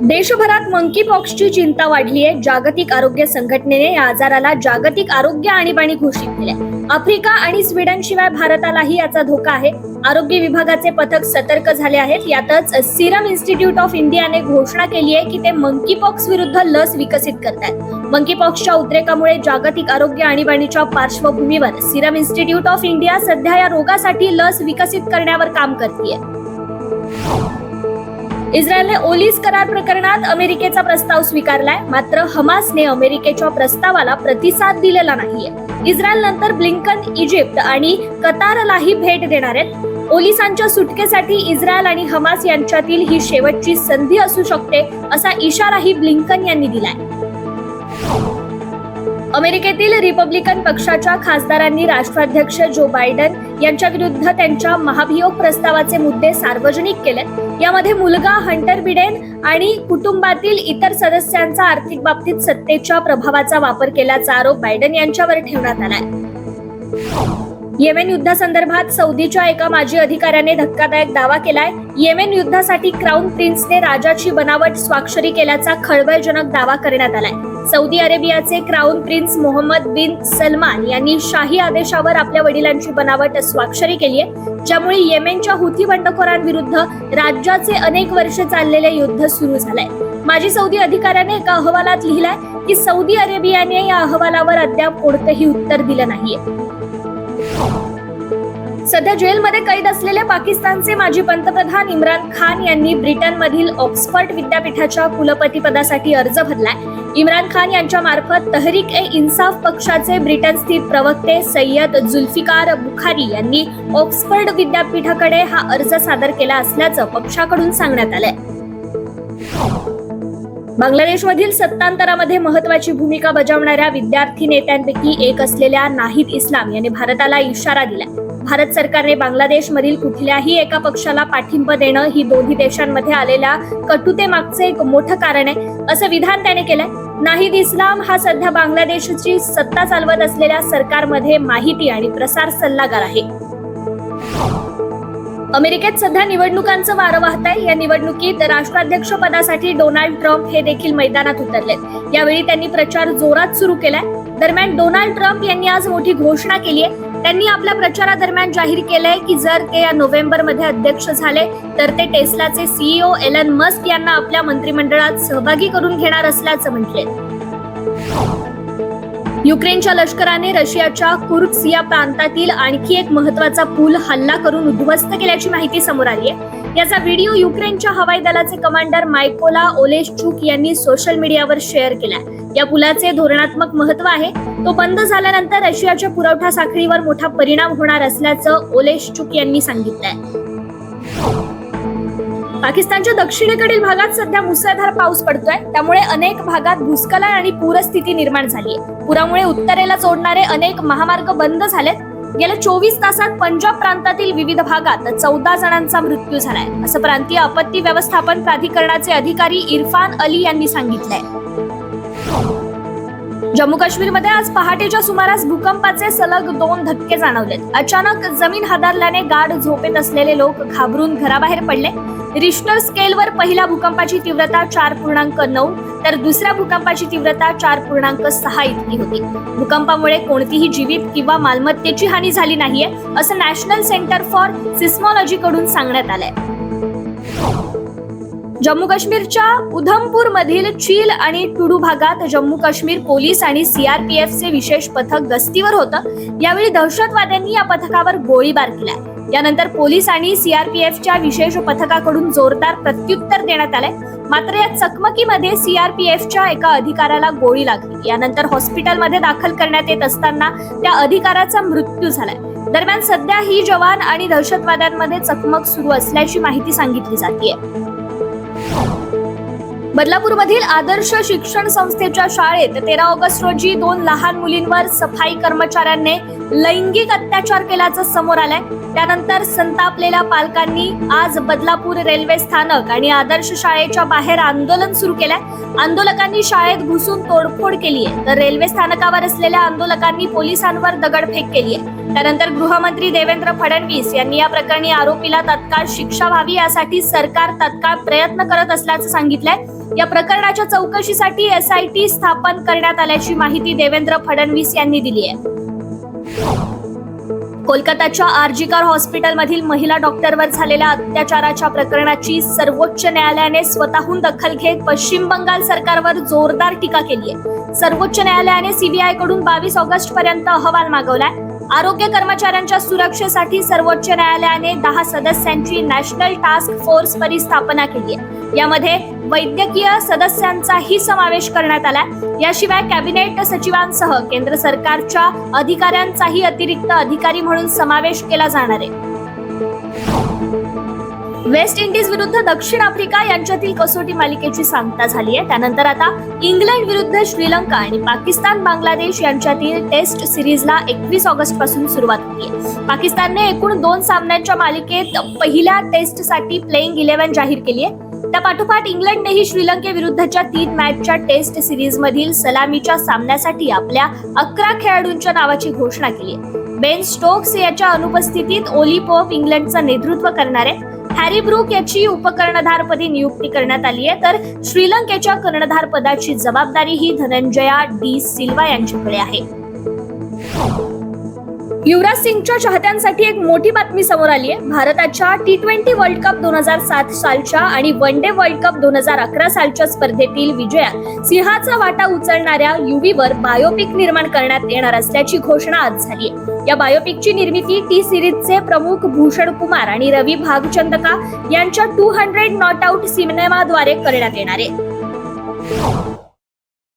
देशभरात मंकीपॉक्सची चिंता वाढली आहे. जागतिक आरोग्य संघटनेने या आजाराला जागतिक आरोग्य आणीबाणी घोषित केले. आफ्रिका आणि स्वीडन शिवाय भारतालाही याचा धोका आहे. आरोग्य विभागाचे पथक सतर्क झाले आहेत. यातच सिरम इन्स्टिट्यूट ऑफ इंडियाने घोषणा केली आहे की ते मंकीपॉक्स विरुद्ध लस विकसित करतात. मंकीपॉक्सच्या उद्रेकामुळे जागतिक आरोग्य आणीबाणीच्या पार्श्वभूमीवर सिरम इन्स्टिट्यूट ऑफ इंडिया सध्या या रोगासाठी लस विकसित करण्यावर काम करते. इस्रायलने ओलीस करार प्रकरणात अमेरिकेचा प्रस्ताव स्वीकारलाय. मात्र हमासने अमेरिकेच्या प्रस्तावाला प्रतिसाद दिलेला नाहीये. इस्रायल नंतर ब्लिंकन इजिप्त आणि कतारलाही भेट देणार आहेत. ओलिसांच्या सुटकेसाठी इस्रायल आणि हमास यांच्यातील ही शेवटची संधी असू शकते असा इशाराही ब्लिंकन यांनी दिलाय. अमेरिकेतील रिपब्लिकन पक्षाच्या खासदारांनी राष्ट्राध्यक्ष जो बायडन यांच्या विरुद्ध त्यांच्या महाभियोग प्रस्तावाचे मुद्दे सार्वजनिक केलेत. यामध्ये मुलगा हंटर बिडेन आणि कुटुंबातील इतर सदस्यांचा आर्थिक बाबतीत सत्तेच्या प्रभावाचा वापर केल्याचा आरोप बायडन यांच्यावर ठेवण्यात आलाय. येमेन युद्धासंदर्भात सौदीच्या एका माजी अधिकाऱ्याने धक्कादायक दावा केलाय. येमेन युद्धासाठी क्राऊन प्रिन्सने राजाची बनावट स्वाक्षरी केल्याचा खळबळजनक दावा करण्यात आलाय. सौदी अरेबियाचे क्राऊन प्रिन्स मोहम्मद बिन सलमान यांनी शाही आदेशावर आपल्या वडिलांची बनावट स्वाक्षरी केली आहे, ज्यामुळे येमेनच्या हुथी बंडखोरांविरुद्ध राज्याचे अनेक वर्ष चाललेले युद्ध सुरू झालंय. माजी सौदी अधिकाऱ्याने एका अहवालात लिहिलंय की सौदी अरेबियाने या अहवालावर अद्याप कोणतेही उत्तर दिलं नाहीये. सध्या जेलमध्ये कैद असलेले पाकिस्तानचे माजी पंतप्रधान इम्रान खान यांनी ब्रिटनमधील ऑक्सफर्ड विद्यापीठाच्या कुलपती पदासाठी अर्ज भरलाय. इम्रान खान यांच्या मार्फत तहरीक ए इन्साफ पक्षाचे ब्रिटन स्थित प्रवक्ते सय्यद जुल्फिकार बुखारी यांनी ऑक्सफर्ड विद्यापीठाकडे हा अर्ज सादर केला असल्याचं पक्षाकडून सांगण्यात आलंय. बांगलादेशमधील सत्तांतरामध्ये महत्वाची भूमिका बजावणाऱ्या विद्यार्थी नेत्यांपैकी एक असलेल्या नाहिद इस्लाम यांनी भारताला इशारा दिलाय. भारत सरकारने बांगलादेशमधील कुठल्याही एका पक्षाला पाठिंबा देणं ही दोन्ही देशांमध्ये आलेल्या कटुतेमागचे एक मोठं कारण आहे असं विधान त्याने केलंय. नाहिद इस्लाम हा सध्या बांगलादेशची सत्ता चालवत असलेल्या सरकारमध्ये माहिती आणि प्रसार सल्लागार आहे. अमेरिकेत सध्या निवडणुकांचं वारं वाहत आहे. या निवडणुकीत राष्ट्राध्यक्ष पदासाठी डोनाल्ड ट्रम्प हे देखील मैदानात उतरलेत. यावेळी त्यांनी प्रचार जोरात सुरू केलाय. दरम्यान डोनाल्ड ट्रम्प यांनी आज मोठी घोषणा केली आहे. त्यांनी आपल्या प्रचारादरम्यान जाहीर केलंय की जर ते या नोव्हेंबरमध्ये अध्यक्ष झाले तर ते टेस्लाचे सीईओ एलन मस्क यांना आपल्या मंत्रिमंडळात सहभागी करून घेणार असल्याचं म्हटले. युक्रेनच्या लष्कराने रशियाच्या कुर्स्क या प्रांतातील आणखी एक महत्वाचा पूल हल्ला करून उद्ध्वस्त केल्याची माहिती समोर आली आहे. याचा व्हिडिओ युक्रेनच्या हवाई दलाचे कमांडर मायकोला ओलेशचुक यांनी सोशल मीडियावर शेअर केलाय. या पुलाचे धोरणात्मक महत्व आहे. तो बंद झाल्यानंतर रशियाच्या पुरवठा साखळीवर मोठा परिणाम होणार असल्याचं ओलेशचुक यांनी सांगितलंय. पाकिस्तानच्या दक्षिणेकडील भागात सध्या मुसळधार पाऊस पडतोय. त्यामुळे अनेक भागात भूस्खलन आणि पूरस्थिती निर्माण झाली आहे. पुरामुळे उत्तरेला जोडणारे अनेक महामार्ग बंद झालेत. गेल्या 24 तासात पंजाब प्रांतातील विविध भागात 14 जणांचा मृत्यू झालाय असं प्रांतीय आपत्ती व्यवस्थापन प्राधिकरणाचे अधिकारी इरफान अली यांनी सांगितलंय. जम्मू काश्मीरमध्ये आज पहाटेच्या सुमारास भूकंपाचे सलग 2 धक्के जाणवलेत. अचानक जमीन हादरल्याने गाढ झोपेत असलेले लोक घाबरून घराबाहेर पडले. रिश्टर स्केलवर पहिल्या भूकंपाची तीव्रता 4.9 तर दुसऱ्या भूकंपाची तीव्रता 4.6 इतकी होती. भूकंपामुळे कोणतीही जीवित किंवा मालमत्तेची हानी झाली नाहीये असं नॅशनल सेंटर फॉर सिस्मॉलॉजी कडून सांगण्यात आलंय. जम्मू काश्मीरच्या उधमपूर मधील चील आणि टुडू भागात जम्मू काश्मीर पोलीस आणि सीआरपीएफचे विशेष पथक गस्तीवर होतं. यावेळी दहशतवाद्यांनी या पथकावर गोळीबार केलाय. यानंतर पोलीस आणि सीआरपीएफच्या विशेष पथकाकडून जोरदार प्रत्युत्तर देण्यात आले. मात्र या चकमकीमध्ये सीआरपीएफच्या एका अधिकाऱ्याला गोळी लागली. यानंतर हॉस्पिटलमध्ये दाखल करण्यात येत असताना त्या अधिकाऱ्याचा मृत्यू झालाय. दरम्यान सध्या ही जवान आणि दहशतवाद्यांमध्ये चकमक सुरू असल्याची माहिती सांगितली जाते. बदलापूरमधील आदर्श शिक्षण संस्थेच्या शाळेत 13 ऑगस्ट रोजी 2 लहान मुलींवर सफाई कर्मचाऱ्यांनी लैंगिक अत्याचार केल्याचं समोर आलंय. त्यानंतर संतापलेल्या पालकांनी आज बदलापूर रेल्वे स्थानक आणि आदर्श शाळेच्या बाहेर आंदोलन सुरू केलंय. आंदोलकांनी शाळेत घुसून तोडफोड केली आहे, तर रेल्वे स्थानकावर असलेल्या आंदोलकांनी पोलिसांवर दगडफेक केली आहे. त्यानंतर गृहमंत्री देवेंद्र फडणवीस यांनी या प्रकरणी आरोपीला तत्काळ शिक्षा व्हावी यासाठी सरकार तत्काळ प्रयत्न करत असल्याचं सांगितलंय. या प्रकरणाच्या चौकशीसाठी SIT स्थापन करण्यात आल्याची माहिती देवेंद्र फडणवीस यांनी दिली आहे. कोलकाताच्या RG-कर हॉस्पिटलमधील महिला डॉक्टरवर झालेल्या अत्याचाराच्या प्रकरणाची सर्वोच्च न्यायालयाने स्वतःहून दखल घेत पश्चिम बंगाल सरकारवर जोरदार टीका केली आहे. सर्वोच्च न्यायालयाने CBI कडून 22 ऑगस्ट पर्यंत अहवाल मागवलाय. आरोग्य कर्मचाऱ्यांच्या सुरक्षेसाठी सर्वोच्च न्यायालयाने 10 सदस्यांची नॅशनल टास्क फोर्स स्थापना केली आहे. यामध्ये वैद्यकीय सदस्यांचाही समावेश करण्यात आला. याशिवाय कॅबिनेट सचिवांसह केंद्र सरकारच्या अधिकाऱ्यांचाही अतिरिक्त अधिकारी म्हणून समावेश केला जाणार आहे. वेस्ट इंडिज विरुद्ध दक्षिण आफ्रिका यांच्यातील कसोटी मालिकेची सांगता झाली आहे. त्यानंतर आता इंग्लंड विरुद्ध श्रीलंका आणि पाकिस्तान बांगलादेश यांच्यातील टेस्ट सिरीजला 21 ऑगस्ट पासून सुरुवात होती आहे. पाकिस्तानने एकूण 2 सामन्यांच्या मालिकेत पहिल्या टेस्टसाठी प्लेइंग 11 जाहीर केली आहे. त्यापाठोपाठ इंग्लंडनेही श्रीलंकेविरुद्धच्या 3 मॅचच्या टेस्ट सिरीज मधील सलामीच्या सामन्यासाठी आपल्या 11 खेळाडूंच्या नावाची घोषणा केली आहे. बेन स्टोक्स याच्या अनुपस्थितीत ओली पोप इंग्लंडचं नेतृत्व करणार आहे. हॅरी ब्रूक याची उपकर्णधारपदी नियुक्ती करण्यात आली आहे, तर श्रीलंकेच्या कर्णधारपदाची जबाबदारी ही धनंजया डी सिल्वा यांच्याकडे आहे. युवराज सिंगच्या चाहत्यांसाठी एक मोठी बातमी समोर आली आहे. भारताच्या T20 वर्ल्ड कप 2007 सालच्या आणि वन डे वर्ल्ड कप 2011 सालच्या स्पर्धेतील विजयात सिंहाचा वाटा उचलणाऱ्या युवीवर बायोपिक निर्माण करण्यात येणार असल्याची घोषणा आज झाली आहे. या बायोपिकची निर्मिती टी सिरीजचे प्रमुख भूषण कुमार आणि रवी भागचंदका यांच्या 200 नॉट आउट सिनेमाद्वारे करण्यात येणार आहे.